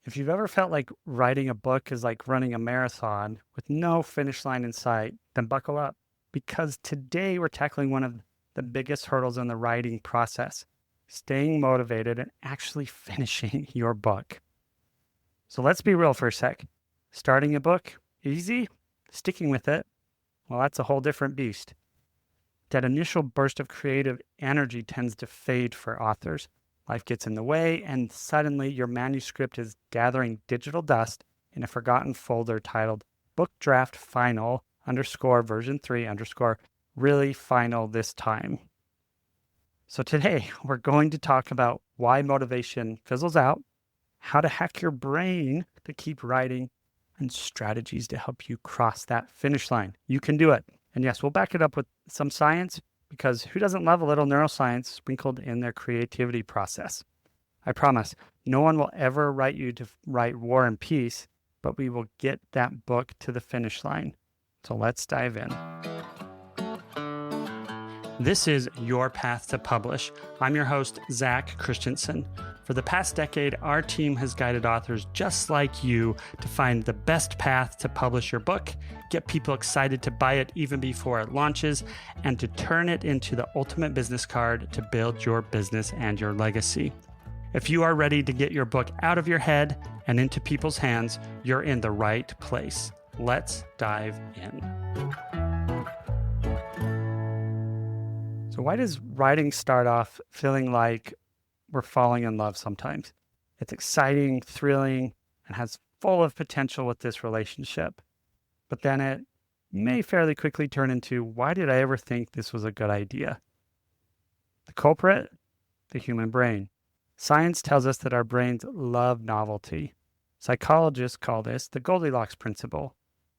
If you've ever felt like writing a book is like running a marathon with no finish line in sight, then buckle up because today we're tackling one of the biggest hurdles in the writing process, staying motivated and actually finishing your book. So let's be real for a sec. Starting a book, easy. Sticking with it, well, that's a whole different beast. That initial burst of creative energy tends to fade for authors. Life gets in the way, and suddenly your manuscript is gathering digital dust in a forgotten folder titled Book Draft Final underscore version 3 underscore really final this time. So today we're going to talk about why motivation fizzles out, how to hack your brain to keep writing, and strategies to help you cross that finish line. You can do it. And yes, we'll back it up with some science because who doesn't love a little neuroscience sprinkled in their creativity process? I promise, no one will ever write you to write War and Peace, but we will get that book to the finish line. So let's dive in. This is Your Path to Publish. I'm your host, Zach Christensen. For the past decade, our team has guided authors just like you to find the best path to publish your book, get people excited to buy it even before it launches, and to turn it into the ultimate business card to build your business and your legacy. If you are ready to get your book out of your head and into people's hands, you're in the right place. Let's dive in. So why does writing start off feeling like we're falling in love sometimes? It's exciting, thrilling, and has full of potential with this relationship. But then it may fairly quickly turn into, why did I ever think this was a good idea? The culprit? The human brain. Science tells us that our brains love novelty. Psychologists call this the Goldilocks principle,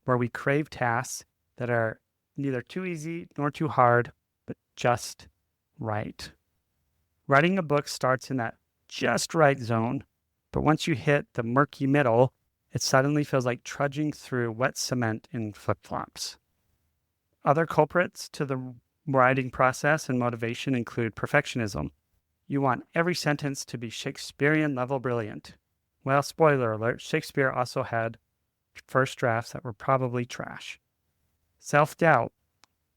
where we crave tasks that are neither too easy nor too hard, but just right. Writing a book starts in that just right zone, but once you hit the murky middle, it suddenly feels like trudging through wet cement in flip-flops. Other culprits to the writing process and motivation include perfectionism. You want every sentence to be Shakespearean level brilliant. Well, spoiler alert, Shakespeare also had first drafts that were probably trash. Self-doubt,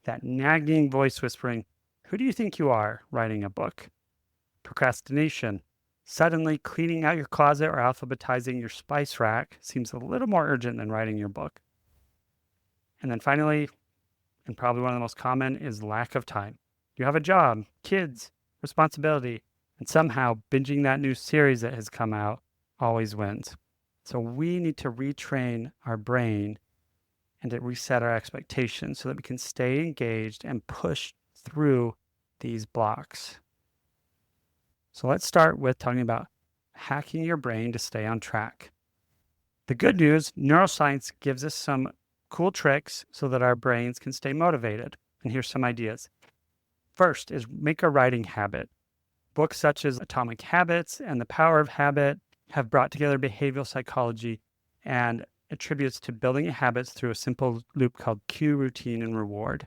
that nagging voice whispering, who do you think you are, writing a book? Procrastination. Suddenly cleaning out your closet or alphabetizing your spice rack seems a little more urgent than writing your book. And then finally, and probably one of the most common, is lack of time. You have a job, kids, responsibility, and somehow binging that new series that has come out always wins. So we need to retrain our brain and to reset our expectations so that we can stay engaged and push through these blocks. So let's start with talking about hacking your brain to stay on track. The good news, neuroscience gives us some cool tricks so that our brains can stay motivated. And here's some ideas. First is make a writing habit. Books such as Atomic Habits and The Power of Habit have brought together behavioral psychology and attributes to building habits through a simple loop called cue, routine, and reward.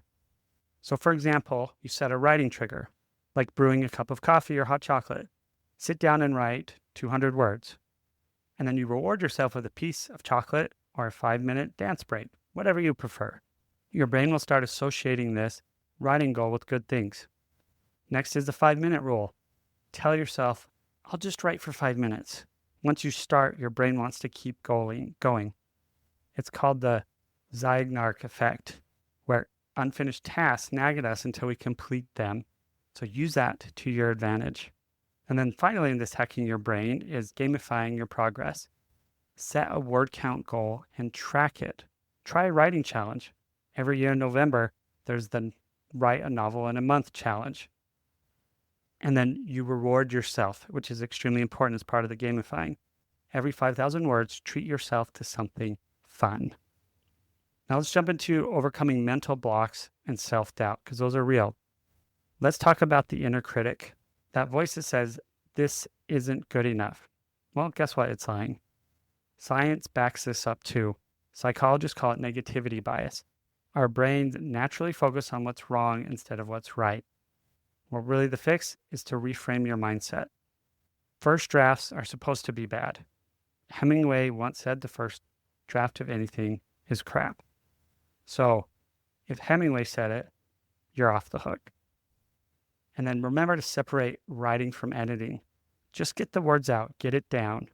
So for example, you set a writing trigger, like brewing a cup of coffee or hot chocolate. Sit down and write 200 words. And then you reward yourself with a piece of chocolate or a 5-minute dance break, whatever you prefer. Your brain will start associating this writing goal with good things. Next is the 5-minute rule. Tell yourself, I'll just write for 5 minutes. Once you start, your brain wants to keep going. It's called the Zeigarnik effect, where unfinished tasks nag at us until we complete them. So use that to your advantage. And then finally, in this hacking your brain is gamifying your progress. Set a word count goal and track it. Try a writing challenge. Every year in November, there's the Write a Novel in a Month challenge. And then you reward yourself, which is extremely important as part of the gamifying. Every 5,000 words, treat yourself to something fun. Now let's jump into overcoming mental blocks and self-doubt, because those are real. Let's talk about the inner critic. That voice that says, this isn't good enough. Well, guess what? It's lying. Science backs this up too. Psychologists call it negativity bias. Our brains naturally focus on what's wrong instead of what's right. Well, really the fix is to reframe your mindset. First drafts are supposed to be bad. Hemingway once said the first draft of anything is crap. So if Hemingway said it, you're off the hook. And then remember to separate writing from editing. Just get the words out, get it down.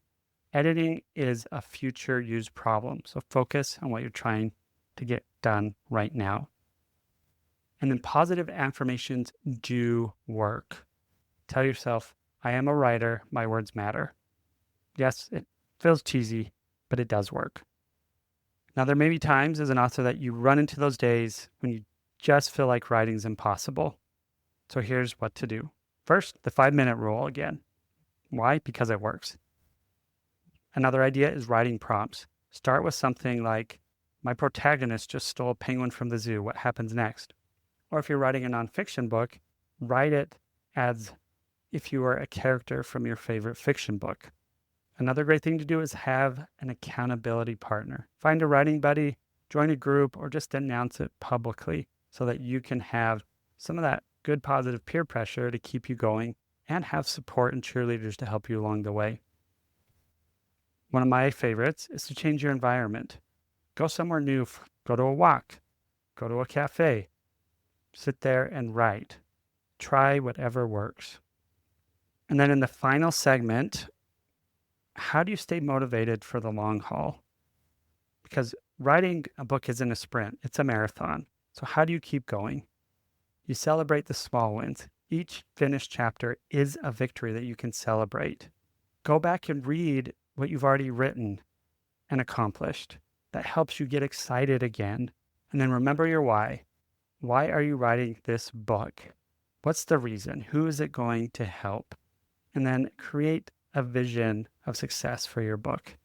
Editing is a future use problem. So focus on what you're trying to get done right now. And then positive affirmations do work. Tell yourself, I am a writer, my words matter. Yes, it feels cheesy, but it does work. Now, there may be times as an author that you run into those days when you just feel like writing's impossible. So here's what to do. First, the 5-minute rule again. Why? Because it works. Another idea is writing prompts. Start with something like, my protagonist just stole a penguin from the zoo. What happens next? Or if you're writing a nonfiction book, write it as if you were a character from your favorite fiction book. Another great thing to do is have an accountability partner. Find a writing buddy, join a group, or just announce it publicly so that you can have some of that good positive peer pressure to keep you going and have support and cheerleaders to help you along the way. One of my favorites is to change your environment. Go somewhere new, go to a walk, go to a cafe, sit there and write. Try whatever works. And then in the final segment, how do you stay motivated for the long haul? Because writing a book isn't a sprint, it's a marathon. So how do you keep going? You celebrate the small wins. Each finished chapter is a victory that you can celebrate. Go back and read what you've already written and accomplished. That helps you get excited again. And then remember your why. Why are you writing this book? What's the reason? Who is it going to help? And then create a vision of success for your book.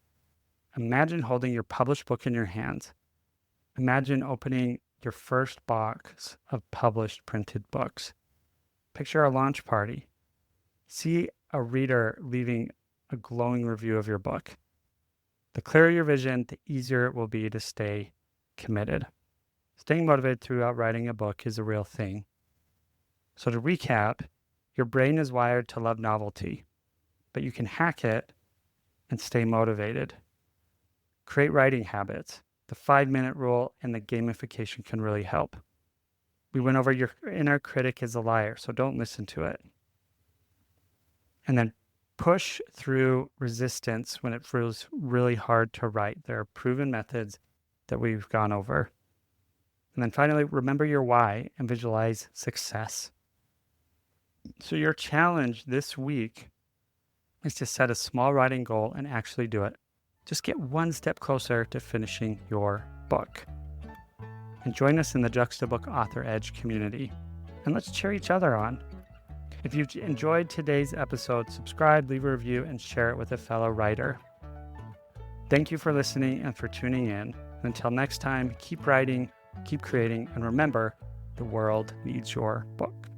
Imagine holding your published book in your hands. Imagine opening your first box of published printed books. Picture a launch party. See a reader leaving a glowing review of your book. The clearer your vision, the easier it will be to stay committed. Staying motivated throughout writing a book is a real thing. So to recap, your brain is wired to love novelty, but you can hack it and stay motivated. Create writing habits. The 5-minute rule and the gamification can really help. We went over your inner critic is a liar, so don't listen to it. And then push through resistance when it feels really hard to write. There are proven methods that we've gone over. And then finally, remember your why and visualize success. So your challenge this week is to set a small writing goal and actually do it. Just get one step closer to finishing your book. And join us in the Juxtabook Author Edge community. And let's cheer each other on. If you've enjoyed today's episode, subscribe, leave a review, and share it with a fellow writer. Thank you for listening and for tuning in. Until next time, keep writing, keep creating, and remember, the world needs your book.